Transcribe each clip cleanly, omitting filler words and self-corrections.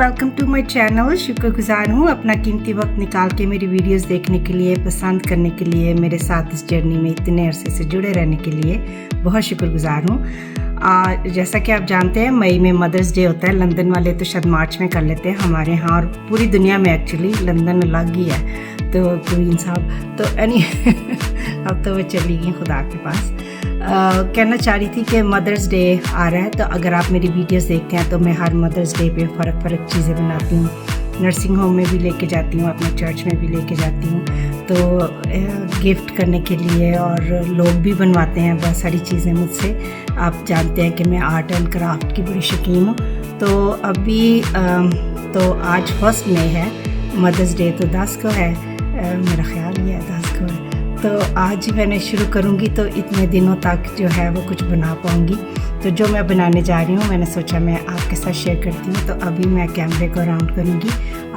Welcome to my channel. शुक्रगुजार हूँ अपना कीमती वक्त निकाल के मेरी वीडियोस देखने के लिए, पसंद करने के लिए, मेरे साथ इस जर्नी में इतने अरसे से जुड़े रहने के लिए बहुत शुक्रगुजार हूँ। जैसा कि आप जानते हैं मई में मदर्स डे होता है। लंदन वाले तो शायद मार्च में कर लेते हैं, हमारे यहाँ और पूरी दुनिया में एक्चुअली लंदन अलग ही है। तो क्वीन साहब तो अब तो वो चली गई खुदा के पास। कहना चाह रही थी कि मदर्स डे आ रहा है, तो अगर आप मेरी वीडियोस देखते हैं तो मैं हर मदर्स डे पे फ़र्क चीज़ें बनाती हूँ। नर्सिंग होम में भी लेके जाती हूँ, अपने चर्च में भी लेके जाती हूँ, तो गिफ्ट करने के लिए, और लोग भी बनवाते हैं बहुत सारी चीज़ें मुझसे। आप जानते हैं कि मैं आर्ट एंड क्राफ्ट की बड़ी शौकीन हूँ। तो अभी तो आज 1 मई है, मदर्स डे तो 10 को है, मेरा ख्याल ये 10 को है। तो आज मैंने शुरू करूँगी तो इतने दिनों तक जो है वो कुछ बना पाऊँगी। तो जो मैं बनाने जा रही हूँ मैंने सोचा मैं आपके साथ शेयर करती हूँ। तो अभी मैं कैमरे को राउंड करूँगी,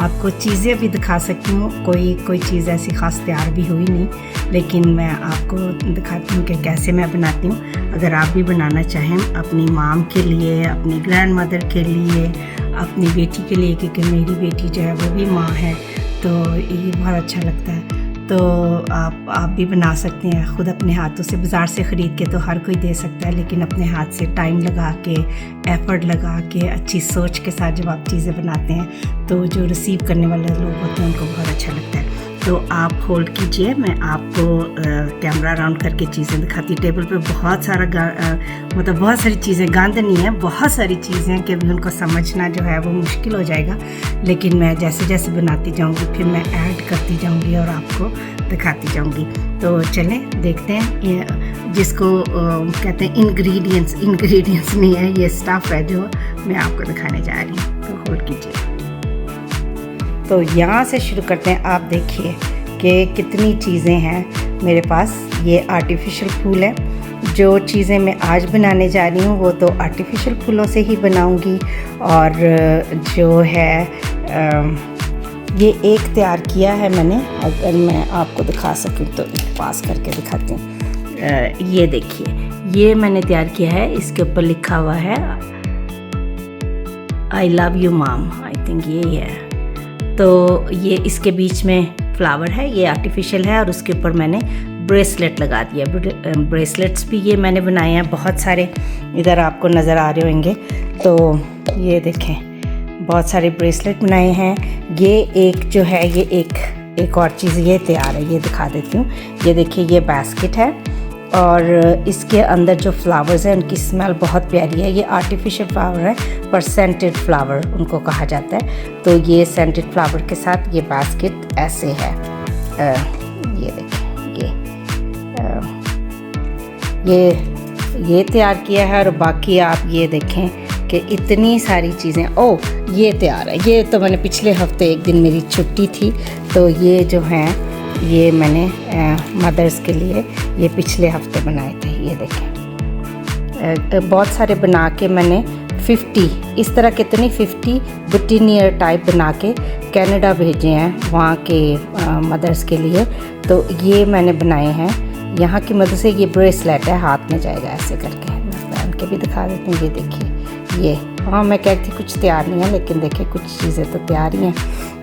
आपको चीज़ें भी दिखा सकती हूँ। कोई चीज़ ऐसी ख़ास तैयार भी हुई नहीं, लेकिन मैं आपको दिखाती हूँ कि कैसे मैं बनाती हूँ। अगर आप भी बनाना चाहें अपनी माम के लिए, अपनी ग्रैंड मदर के लिए, अपनी बेटी के लिए, क्योंकि मेरी बेटी जो है वो भी माँ है, तो ये बहुत अच्छा लगता है। तो आप भी बना सकते हैं खुद अपने हाथों से। बाज़ार से ख़रीद के तो हर कोई दे सकता है, लेकिन अपने हाथ से टाइम लगा के, एफ़र्ट लगा के, अच्छी सोच के साथ जब आप चीज़ें बनाते हैं तो जो रिसीव करने वाले लोग होते हैं उनको बहुत अच्छा लगता है। तो आप होल्ड कीजिए, मैं आपको कैमरा राउंड करके चीज़ें दिखाती। टेबल पे बहुत सारा मतलब बहुत सारी चीज़ें, गंद नहीं है, बहुत सारी चीज़ें कि उनको समझना जो है वो मुश्किल हो जाएगा। लेकिन मैं जैसे जैसे बनाती जाऊंगी फिर मैं ऐड करती जाऊंगी और आपको दिखाती जाऊंगी। तो चलें देखते हैं। जिसको कहते हैं इंग्रेडिएंट्स नहीं है, ये स्टफ़ है जो मैं आपको दिखाने जा रही हूँ। तो होल्ड कीजिए। तो यहाँ से शुरू करते हैं। आप देखिए कि कितनी चीज़ें हैं मेरे पास। ये आर्टिफिशियल फूल है। जो चीज़ें मैं आज बनाने जा रही हूँ वो तो आर्टिफिशियल फूलों से ही बनाऊँगी। और जो है ये एक तैयार किया है मैंने, अगर मैं आपको दिखा सकूँ तो पास करके दिखाती हूँ। ये देखिए, ये मैंने तैयार किया है। इसके ऊपर लिखा हुआ है आई लव यू माम, आई थिंक ये है। तो ये इसके बीच में फ्लावर है, ये आर्टिफिशियल है, और उसके ऊपर मैंने ब्रेसलेट लगा दिया। ब्रेसलेट्स भी ये मैंने बनाए हैं बहुत सारे, इधर आपको नज़र आ रहे होंगे। तो ये देखें, बहुत सारे ब्रेसलेट बनाए हैं। ये एक जो है, ये एक और चीज़ ये तैयार है, ये दिखा देती हूँ। ये देखिए, ये बास्केट है और इसके अंदर जो फ्लावर्स हैं उनकी स्मेल बहुत प्यारी है। ये आर्टिफिशियल फ्लावर है पर सेंटेड फ्लावर उनको कहा जाता है। तो ये सेंटेड फ्लावर के साथ ये बास्केट ऐसे है। ये देखिए, ये तैयार किया है। और बाकी आप ये देखें कि इतनी सारी चीज़ें। ये तैयार है। ये तो मैंने पिछले हफ्ते, एक दिन मेरी छुट्टी थी, तो ये जो हैं ये मैंने मदर्स के लिए ये पिछले हफ्ते बनाए थे। ये देखें, बहुत सारे बना के मैंने 50 इस तरह कितनी 50 बुटीनियर टाइप बना के कनाडा भेजे हैं वहाँ के मदर्स के लिए। तो ये मैंने बनाए हैं यहाँ की मदद से। ये ब्रेसलेट है, हाथ में जाएगा ऐसे करके। मैं पहन के भी दिखा देती हूँ। ये देखिए, ये मैं कहती कुछ तैयार नहीं है, लेकिन देखिए कुछ चीज़ें तो तैयार ही हैं।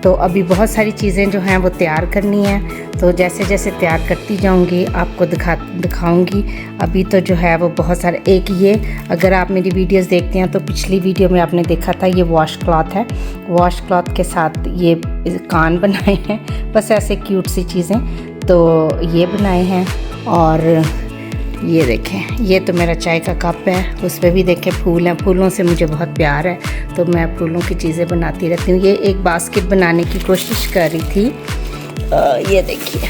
तो अभी बहुत सारी चीज़ें जो हैं वो तैयार करनी है। तो जैसे जैसे तैयार करती जाऊंगी आपको दिखाऊंगी। अभी तो जो है वो बहुत सारे, एक ये, अगर आप मेरी वीडियोस देखते हैं तो पिछली वीडियो में आपने देखा था, ये वॉश क्लॉथ है। वॉश क्लॉथ के साथ ये कान बनाए हैं, बस ऐसे क्यूट सी चीज़ें। तो ये बनाए हैं। और ये देखें, ये तो मेरा चाय का कप है, उस पर भी देखें फूल हैं। फूलों से मुझे बहुत प्यार है, तो मैं फूलों की चीज़ें बनाती रहती हूँ। ये एक बास्केट बनाने की कोशिश कर रही थी। ये देखिए,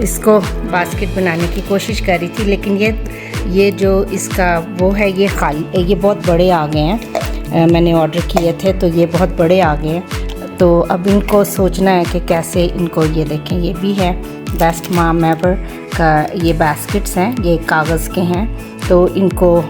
इसको बास्केट बनाने की कोशिश कर रही थी, लेकिन ये जो इसका वो है, ये खाली, ये बहुत बड़े आ गए हैं। मैंने ऑर्डर किए थे तो ये बहुत बड़े आ गए हैं। तो अब इनको सोचना है कि कैसे इनको, ये देखें, ये भी है बेस्ट माम एवर का। ये बास्केट्स हैं, ये कागज़ के हैं। तो इनको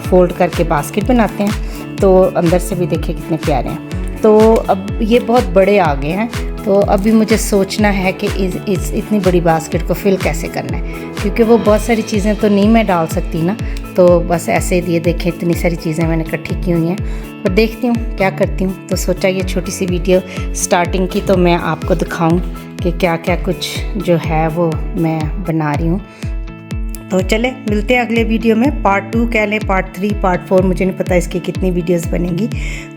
फोल्ड करके बास्केट बनाते हैं। तो अंदर से भी देखिए कितने प्यारे हैं। तो अब ये बहुत बड़े आ गए हैं, तो अभी मुझे सोचना है कि इतनी बड़ी बास्केट को फिल कैसे करना है, क्योंकि वो बहुत सारी चीज़ें तो नहीं मैं डाल सकती ना। तो बस ऐसे ये देखें इतनी सारी चीज़ें मैंने इकट्ठी की हुई हैं, और देखती हूँ क्या करती हूँ। तो सोचा ये छोटी सी वीडियो स्टार्टिंग की तो मैं आपको दिखाऊँ कि क्या क्या कुछ जो है वो मैं बना रही हूँ। तो चले मिलते हैं अगले वीडियो में, पार्ट 2 कह लें, पार्ट 3, पार्ट 4, मुझे नहीं पता इसकी कितनी वीडियोस बनेंगी,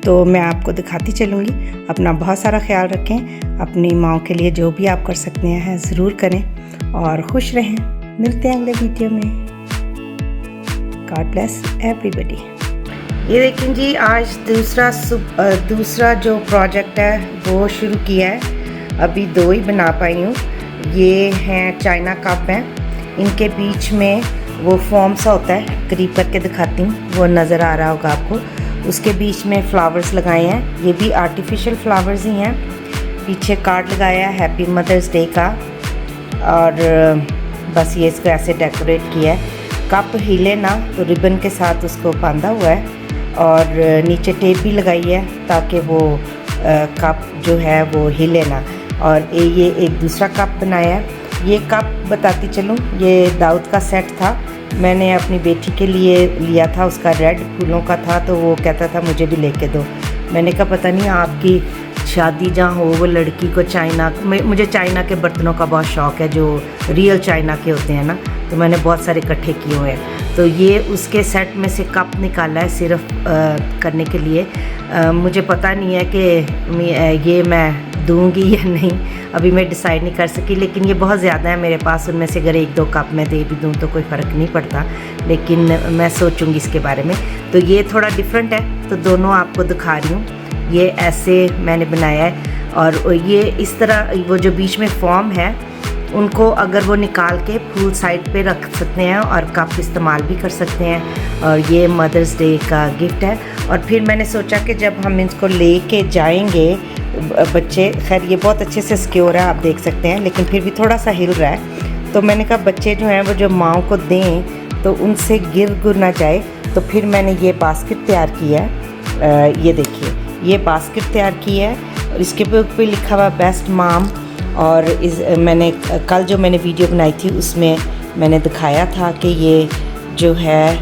तो मैं आपको दिखाती चलूँगी। अपना बहुत सारा ख्याल रखें, अपनी माँओं के लिए जो भी आप कर सकते हैं ज़रूर करें, और खुश रहें। मिलते हैं अगले वीडियो में। God bless everybody. ये देखें जी, आज दूसरा जो प्रोजेक्ट है वो शुरू किया है। अभी 2 ही बना पाई हूँ। ये हैं चाइना कप हैं, इनके बीच में वो फॉर्म सा होता है, करीब करके दिखाती हूँ, वो नज़र आ रहा होगा आपको। उसके बीच में फ्लावर्स लगाए हैं, ये भी आर्टिफिशियल फ्लावर्स ही हैं। पीछे कार्ड लगाया है हैप्पी मदर्स डे का, और बस ये इसको ऐसे डेकोरेट किया है। कप हिले ना तो रिबन के साथ उसको बांधा हुआ है, और नीचे टेप भी लगाई है ताकि वो कप जो है वो हिले ना। और ये एक दूसरा कप बनाया है। ये कप बताती चलूँ, ये दाऊद का सेट था, मैंने अपनी बेटी के लिए लिया था, उसका रेड फूलों का था, तो वो कहता था मुझे भी लेके दो। मैंने कहा पता नहीं आपकी शादी जहाँ हो वो लड़की को मुझे चाइना के बर्तनों का बहुत शौक़ है, जो रियल चाइना के होते हैं ना, तो मैंने बहुत सारे इकट्ठे किए हुए हैं। तो ये उसके सेट में से कप निकाला है सिर्फ करने के लिए। मुझे पता नहीं है कि ये मैं दूंगी या नहीं, अभी मैं डिसाइड नहीं कर सकी, लेकिन ये बहुत ज़्यादा है मेरे पास। उनमें से अगर 1-2 कप मैं दे भी दूँ तो कोई फ़र्क नहीं पड़ता, लेकिन मैं सोचूंगी इसके बारे में। तो ये थोड़ा डिफरेंट है, तो दोनों आपको दिखा रही हूँ। ये ऐसे मैंने बनाया है, और ये इस तरह वो जो बीच में फॉर्म है उनको अगर वो निकाल के फुल साइड पे रख सकते हैं, और कप इस्तेमाल भी कर सकते हैं। और ये मदर्स डे का गिफ्ट है। और फिर मैंने सोचा कि जब हम इसको लेके जाएंगे बच्चे, खैर ये बहुत अच्छे से सिक्योर है आप देख सकते हैं, लेकिन फिर भी थोड़ा सा हिल रहा है, तो मैंने कहा बच्चे जो हैं वो जो माँओं को दें तो उनसे गिर ना जाए। तो फिर मैंने ये बास्केट तैयार किया है। ये देखिए, ये बास्केट तैयार की है, और इसके ऊपर लिखा हुआ बेस्ट माम। और मैंने कल जो मैंने वीडियो बनाई थी उसमें मैंने दिखाया था कि ये जो है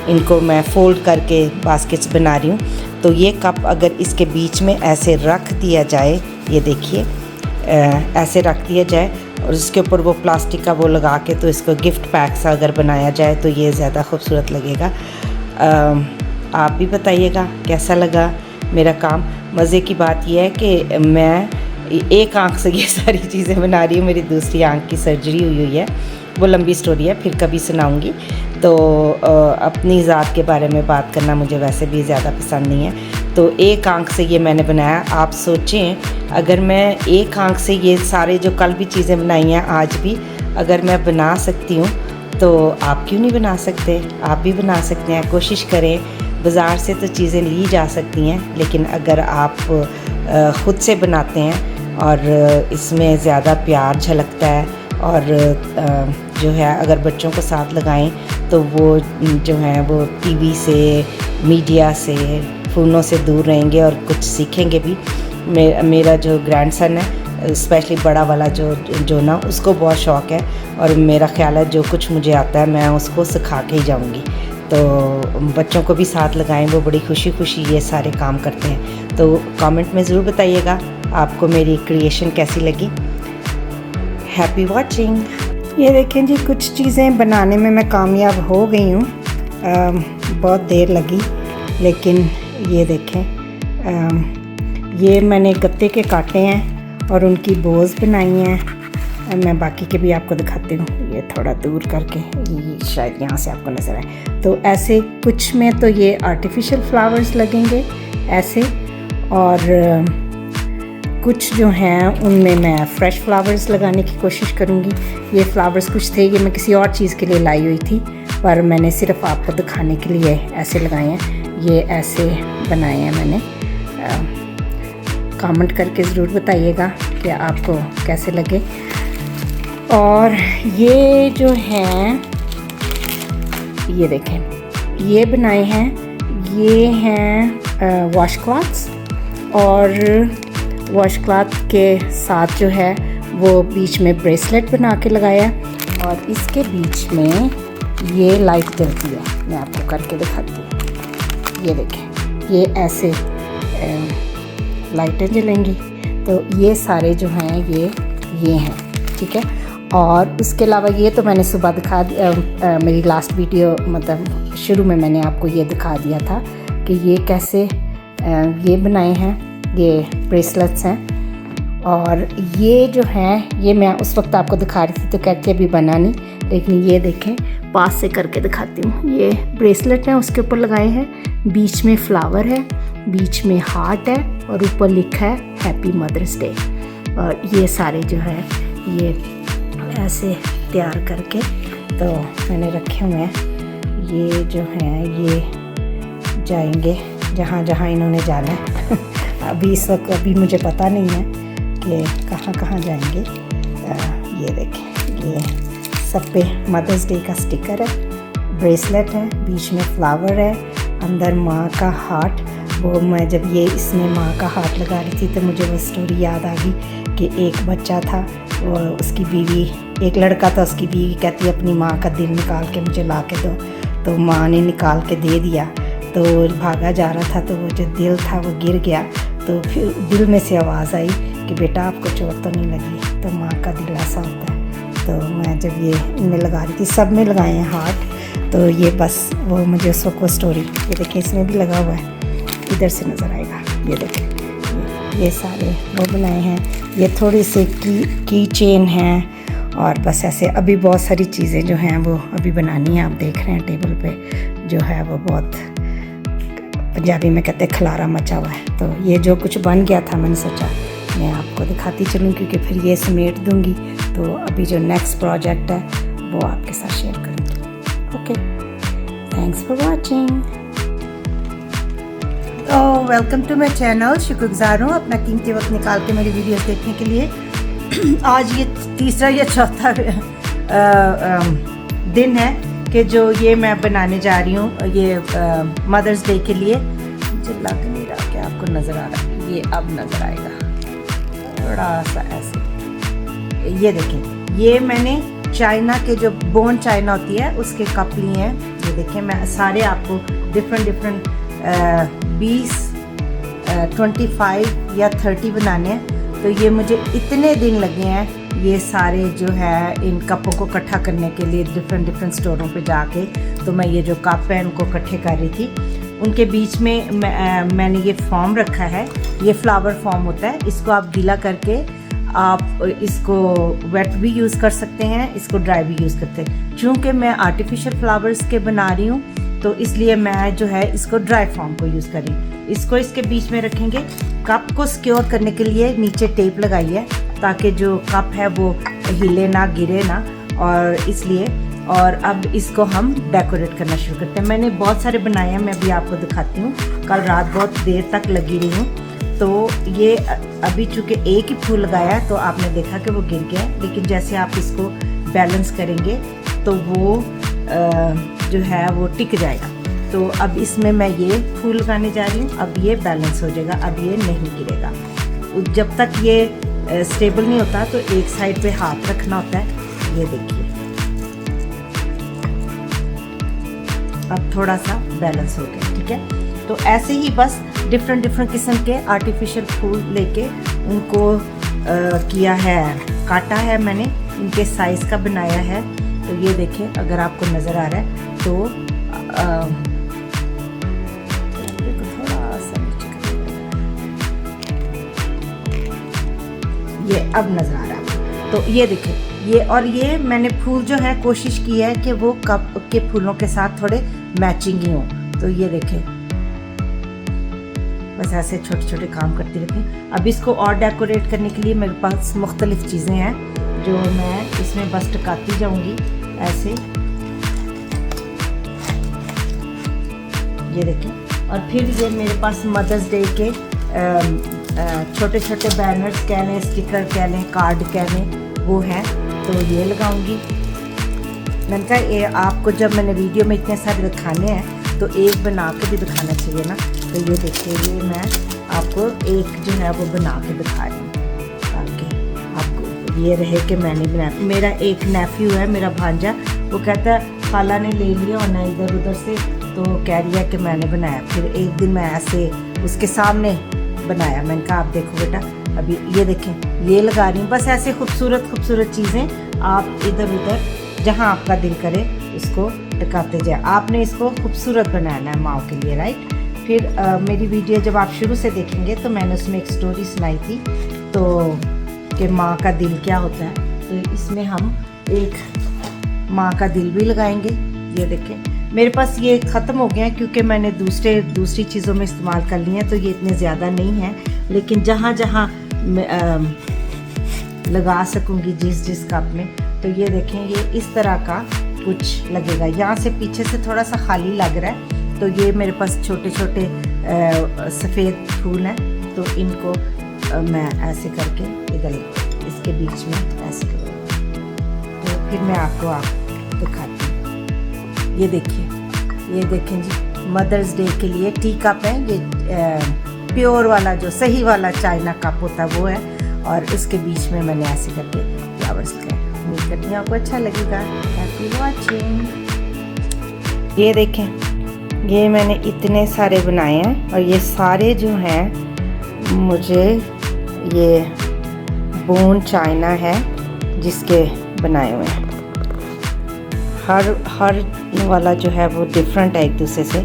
इनको मैं फोल्ड करके बास्केट्स बना रही हूँ। तो ये कप अगर इसके बीच में ऐसे रख दिया जाए, ये देखिए ऐसे रख दिया जाए, और इसके ऊपर वो प्लास्टिक का वो लगा के, तो इसको गिफ्ट पैक सा अगर बनाया जाए तो ये ज़्यादा खूबसूरत लगेगा। आप भी बताइएगा कैसा लगा मेरा काम। मज़े की बात यह है कि मैं एक आँख से ये सारी चीज़ें बना रही हूँ, मेरी दूसरी आँख की सर्जरी हुई है, वो लंबी स्टोरी है, फिर कभी सुनाऊंगी। तो अपनी ज़ात के बारे में बात करना मुझे वैसे भी ज़्यादा पसंद नहीं है। तो एक आँख से ये मैंने बनाया। आप सोचें अगर मैं एक आँख से ये सारे जो कल भी चीज़ें बनाई हैं आज भी अगर मैं बना सकती हूँ, तो आप क्यों नहीं बना सकते? आप भी बना सकते हैं, कोशिश करें। बाज़ार से तो चीज़ें ली जा सकती हैं, लेकिन अगर आप ख़ुद से बनाते हैं और इसमें ज़्यादा प्यार झलकता है, और जो है अगर बच्चों को साथ लगाएं तो वो जो है वो टीवी से, मीडिया से, फ़ोनों से दूर रहेंगे और कुछ सीखेंगे भी। मेरा जो ग्रैंडसन है, स्पेशली बड़ा वाला जो ना, उसको बहुत शौक़ है, और मेरा ख्याल है जो कुछ मुझे आता है मैं उसको सिखा के ही जाऊँगी। तो बच्चों को भी साथ लगाएं, वो बड़ी खुशी खुशी ये सारे काम करते हैं। तो कमेंट में ज़रूर बताइएगा आपको मेरी क्रिएशन कैसी लगी। Happy watching. ये देखें जी, कुछ चीज़ें बनाने में मैं कामयाब हो गई हूँ, बहुत देर लगी, लेकिन ये देखें, ये मैंने गत्ते के काटे हैं और उनकी बोझ बनाई हैं। मैं बाकी के भी आपको दिखाती हूँ, ये थोड़ा दूर करके, ये शायद यहाँ से आपको नज़र आए। तो ऐसे कुछ में तो ये आर्टिफिशियल फ्लावर्स लगेंगे ऐसे, और कुछ जो हैं उनमें मैं फ़्रेश फ्लावर्स लगाने की कोशिश करूँगी। ये फ्लावर्स कुछ थे, ये मैं किसी और चीज़ के लिए लाई हुई थी, पर मैंने सिर्फ आपको दिखाने के लिए ऐसे लगाए हैं। ये ऐसे बनाए हैं मैंने। कमेंट करके ज़रूर बताइएगा कि आपको कैसे लगे। और ये जो हैं, ये देखें, ये बनाए हैं, ये हैं वॉश क्लॉथ्स, और वॉश क्लॉथ के साथ जो है वो बीच में ब्रेसलेट बना के लगाया, और इसके बीच में ये लाइट जलती है। मैं आपको करके दिखाती हूँ। ये देखें, ये ऐसे लाइटें जलेंगी। तो ये सारे जो हैं ये हैं, ठीक है। और उसके अलावा ये तो मैंने सुबह दिखा दिया, मेरी लास्ट वीडियो मतलब शुरू में मैंने आपको ये दिखा दिया था कि ये कैसे ये बनाए हैं, ये ब्रेसलेट्स हैं। और ये जो हैं ये मैं उस वक्त आपको दिखा रही थी तो कहती अभी बना नहीं, लेकिन ये देखें पास से करके दिखाती हूँ। ये ब्रेसलेट हैं, उसके ऊपर लगाए हैं, बीच में फ्लावर है, बीच में हार्ट है और ऊपर लिखा है हैप्पी मदर्स डे। और ये सारे जो है ये ऐसे तैयार करके तो मैंने रखे हुए हैं। ये जो हैं ये जाएंगे जहाँ जहाँ इन्होंने जाना है। अभी इस वक्त अभी मुझे पता नहीं है कि कहाँ कहाँ जाएंगे। ये देखें, ये सब पे मदर्स डे का स्टिकर है, ब्रेसलेट है, बीच में फ्लावर है, अंदर माँ का हार्ट। वो मैं जब ये इसमें माँ का हार्ट लगा रही थी तो मुझे वो स्टोरी याद आ गई कि एक बच्चा था और उसकी बीवी, एक लड़का था, उसकी बीवी कहती अपनी माँ का दिल निकाल के मुझे ला के दो। तो माँ ने निकाल के दे दिया। तो भागा जा रहा था तो वो जो दिल था वो गिर गया। तो फिर दिल में से आवाज़ आई कि बेटा आपको चोट तो नहीं लगी। तो माँ का दिल ऐसा होता है। तो मैं जब ये इनमें लगा रही थी, सब में लगाए हैं हार्ट। तो ये बस वो मुझे उस वक्त वो स्टोरी, ये देखिए इसमें भी लगा हुआ है, इधर से नज़र आएगा। ये देखें, ये सारे वो बनाए हैं। ये थोड़ी सी की चेन हैं और बस ऐसे अभी बहुत सारी चीज़ें जो हैं वो अभी बनानी है। आप देख रहे हैं टेबल पे जो है वो बहुत, पंजाबी में कहते हैं खलारा मचा हुआ है। तो ये जो कुछ बन गया था मैंने सोचा मैं आपको दिखाती चलूँ, क्योंकि फिर ये समेट दूँगी तो अभी जो नेक्स्ट प्रोजेक्ट है वो आपके साथ शेयर करूँगी। Okay, thanks for watching. तो वेलकम टू माई चैनल। शुक्रगुजार हूँ अपना कीमती वक्त निकाल के मेरी वीडियोस देखने के लिए। आज ये तीसरा या चौथा दिन है कि जो ये मैं बनाने जा रही हूँ ये मदर्स डे के लिए। मुझे लग नहीं रहा कि आपको नज़र आ रहा है, ये अब नज़र आएगा थोड़ा सा ऐसे। ये देखें, ये मैंने चाइना के जो बोन चाइना होती है उसके कप लिए हैं। ये देखें, मैं सारे आपको डिफरेंट 20, 25 या 30 बनाने हैं। तो ये मुझे इतने दिन लगे हैं ये सारे जो है इन कपों को इकट्ठा करने के लिए डिफरेंट स्टोरों पे जाके। तो मैं ये जो कप है उनको इकट्ठे कर रही थी। उनके बीच में मैंने ये फॉर्म रखा है, ये फ्लावर फॉर्म होता है। इसको आप गीला करके आप इसको वेट भी यूज़ कर सकते हैं, इसको ड्राई भी यूज़ करते हैं। चूँकि मैं आर्टिफिशियल फ्लावर्स के बना रही हूँ तो इसलिए मैं जो है इसको ड्राई फॉर्म को यूज़ कर रही हूँ। इसको इसके बीच में रखेंगे। कप को सिक्योर करने के लिए नीचे टेप लगाई है ताकि जो कप है वो हिले ना, गिरे ना, और इसलिए। और अब इसको हम डेकोरेट करना शुरू करते हैं। मैंने बहुत सारे बनाए हैं, मैं भी आपको दिखाती हूँ। कल रात बहुत देर तक लगी रही हूँ। तो ये अभी चूँकि एक ही फूल लगाया तो आपने देखा कि वो गिर गया, लेकिन जैसे आप इसको बैलेंस करेंगे तो वो जो है वो टिक जाएगा। तो अब इसमें मैं ये फूल लगाने जा रही हूँ। अब ये बैलेंस हो जाएगा, अब ये नहीं गिरेगा। जब तक ये स्टेबल नहीं होता तो एक साइड पे हाथ रखना होता है। ये देखिए, अब थोड़ा सा बैलेंस हो गया, ठीक है। तो ऐसे ही बस डिफरेंट किस्म के आर्टिफिशियल फूल लेके उनको किया है, काटा है मैंने, इनके साइज़ का बनाया है। तो ये देखिए, अगर आपको नज़र आ रहा है तो थोड़ा सा ये अब नज़र आ रहा है। तो ये देखिए, ये और ये मैंने फूल जो है कोशिश की है कि वो कप के फूलों के साथ थोड़े मैचिंग ही हो। तो ये देखें, बस ऐसे छोटे छोटे काम करती रहती हूँ। अब इसको और डेकोरेट करने के लिए मेरे पास मुख्तलिफ चीज़ें हैं जो मैं इसमें बस टकाती जाऊँगी ऐसे। ये देखें, और फिर ये मेरे पास मदर्स डे के छोटे छोटे बैनर्स कह लें, स्टिकर कह लें, कार्ड कह लें, वो हैं। तो ये लगाऊंगी। मैंने कहा ये आपको जब मैंने वीडियो में इतने सारे दिखाने हैं तो एक बना के भी दिखाना चाहिए ना। तो ये देखिए, ये मैं आपको एक जो है वो बना के दिखा रही हूँ ताकि आपको ये रहे कि मैंने बनाया। मेरा एक नेफ्यू है, मेरा भांजा, वो कहता है खाला ने ले लिया और ना इधर उधर से, तो कह रही है कि मैंने बनाया। फिर एक दिन मैं ऐसे उसके सामने बनाया, मैंने कहा आप देखो बेटा, अभी ये देखें ये लगा रही हूँ। बस ऐसे खूबसूरत खूबसूरत चीज़ें आप इधर उधर जहाँ आपका दिल करे उसको टकाते जाए। आपने इसको खूबसूरत बनाना है माओ के लिए, राइट। फिर मेरी वीडियो जब आप शुरू से देखेंगे तो मैंने उसमें एक स्टोरी सुनाई थी, तो कि माँ का दिल क्या होता है। तो इसमें हम एक माँ का दिल भी लगाएंगे। ये देखें मेरे पास ये ख़त्म हो गया क्योंकि मैंने दूसरी चीज़ों में इस्तेमाल कर लिए हैं, तो ये इतने ज़्यादा नहीं हैं, लेकिन जहाँ जहाँ लगा सकूँगी जिस कप में। तो ये देखें ये इस तरह का कुछ लगेगा। यहाँ से पीछे से थोड़ा सा खाली लग रहा है, तो ये मेरे पास छोटे छोटे सफ़ेद फूल हैं, तो इनको मैं ऐसे करके इधर इसके बीच में ऐसे करूँगी। तो फिर मैं आपको दिखाती हूँ। ये देखें जी, मदर्स डे के लिए टी कप है। ये प्योर वाला जो सही वाला चाइना कप होता है वो है, और इसके बीच में मैंने ऐसे करके फ्लावर्स लगाए। उम्मीद करती हूँ आपको अच्छा लगेगा। Happy watching. ये देखें ये मैंने इतने सारे बनाए हैं, और ये सारे जो हैं मुझे ये बोन चाइना है जिसके बनाए हुए हैं। हर वाला जो है वो डिफरेंट है एक दूसरे से,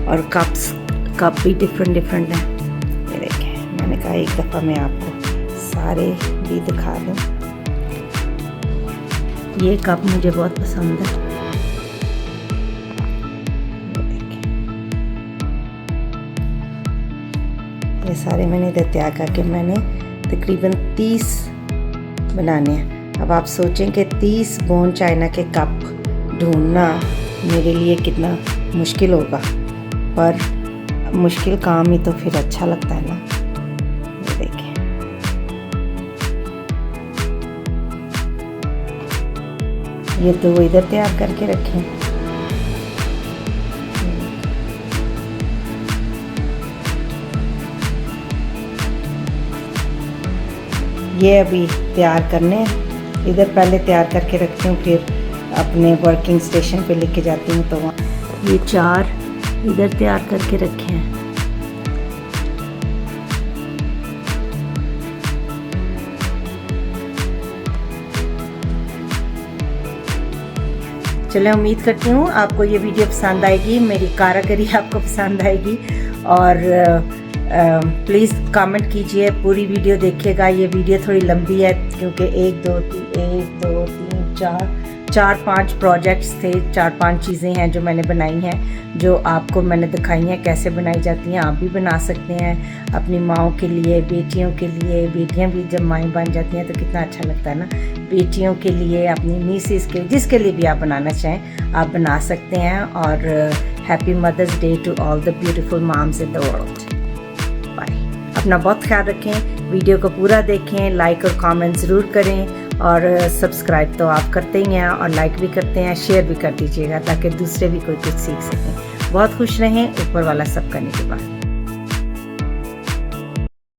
और कप भी डिफरेंट हैं। ये देखें मैंने कहा एक दफ़ा मैं आपको सारे भी दिखा दूँ। ये कप मुझे बहुत पसंद है। ये सारे मैंने इधर तैयार करके मैंने तकरीबन 30 बनाने हैं। अब आप सोचें कि 30 बोन चाइना के कप ढूंढना मेरे लिए कितना मुश्किल होगा, पर मुश्किल काम ही तो फिर अच्छा लगता है ना। ये देखें ये तो इधर तैयार करके रखें। ये अभी तैयार करने हैं, इधर पहले तैयार करके रखती हूँ, फिर अपने वर्किंग स्टेशन पे लेके जाती हूँ। तो वहाँ ये 4 इधर तैयार करके रखे हैं। चलिए उम्मीद करती हूँ आपको ये वीडियो पसंद आएगी, मेरी कारीगरी आपको पसंद आएगी, और प्लीज़ कमेंट कीजिए, पूरी वीडियो देखिएगा। ये वीडियो थोड़ी लंबी है क्योंकि 1 2 3 4 5 प्रोजेक्ट्स थे, 4-5 चीज़ें हैं जो मैंने बनाई हैं, जो आपको मैंने दिखाई हैं कैसे बनाई जाती हैं। आप भी बना सकते हैं अपनी माँओं के लिए, बेटियों के लिए। बेटियां भी जब माएँ बन जाती हैं तो कितना अच्छा लगता है ना। बेटियों के लिए, अपनी नीसेस के, जिसके लिए भी आप बनाना चाहें आप बना सकते हैं। और happy mother's day to all the beautiful moms in the world. Bye. अपना बहुत ख्याल रखें, वीडियो को पूरा देखें, लाइक और कमेंट ज़रूर करें, और सब्सक्राइब तो आप करते ही हैं, और लाइक भी करते हैं, शेयर भी कर दीजिएगा ताकि दूसरे भी कोई कुछ सीख सकें। बहुत खुश रहें, ऊपर वाला सब करने के बाद।